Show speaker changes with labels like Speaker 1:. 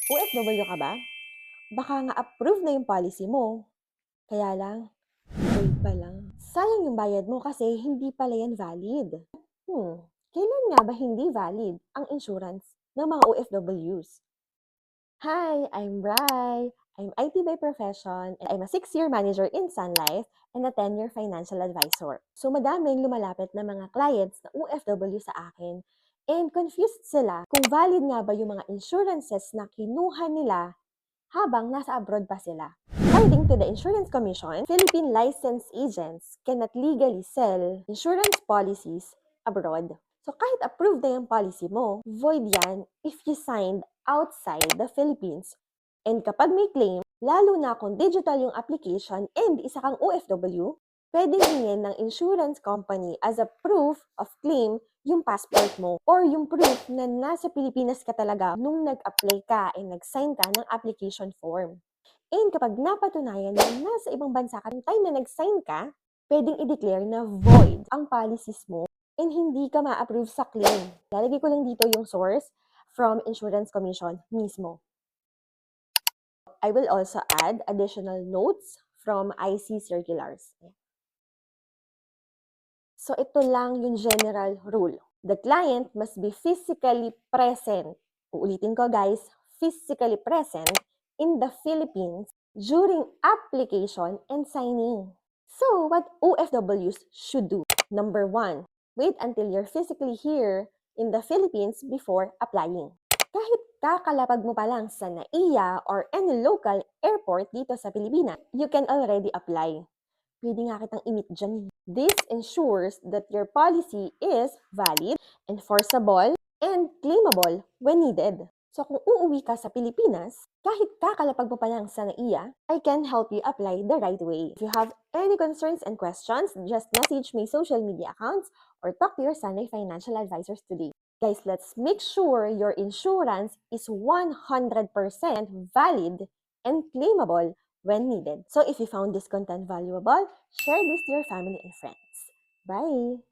Speaker 1: OFW ka ba? Baka nga approve na yung policy mo. Kaya lang, wait pa lang. Sayang yung bayad mo kasi hindi pala yan valid. Kailan nga ba hindi valid ang insurance ng mga OFWs? Hi, I'm Bri. I'm IT by profession and I'm a 6-year manager in Sun Life and a 10-year financial advisor. So madaming lumalapit na mga clients na OFW sa akin and confused sila kung valid nga ba yung mga insurances na kinuha nila habang nasa abroad pa sila. According to the Insurance Commission, Philippine licensed agents cannot legally sell insurance policies abroad. So kahit approved na yung policy mo, void yan if you signed outside the Philippines. And kapag may claim, lalo na kung digital yung application and isa kang OFW, pwedeng hingin ng insurance company as a proof of claim yung passport mo or yung proof na nasa Pilipinas ka talaga nung nag-apply ka and nag-sign ka ng application form. And kapag napatunayan na nasa ibang bansa ka ng time na nag-sign ka, pwedeng i-declare na void ang policies mo and hindi ka ma-approve sa claim. Lalagay ko lang dito yung source from Insurance Commission mismo. I will also add additional notes from IC circulars. So ito lang yung general rule. The client must be physically present. Uulitin ko guys, physically present in the Philippines during application and signing. So what OFWs should do? Number 1, wait until you're physically here in the Philippines before applying. Kahit kakalapag mo pa lang sa NAIA or any local airport dito sa Pilipinas, you can already apply. Pwede nga kitang i-meet dyan. This ensures that your policy is valid, enforceable, and claimable when needed. So kung uuwi ka sa Pilipinas, kahit kakalapag mo pa lang sa NAIA, I can help you apply the right way. If you have any concerns and questions, just message my social media accounts or talk to your Sunday financial advisors today. Guys, let's make sure your insurance is 100% valid and claimable when needed. So if you found this content valuable, share this to your family and friends. Bye!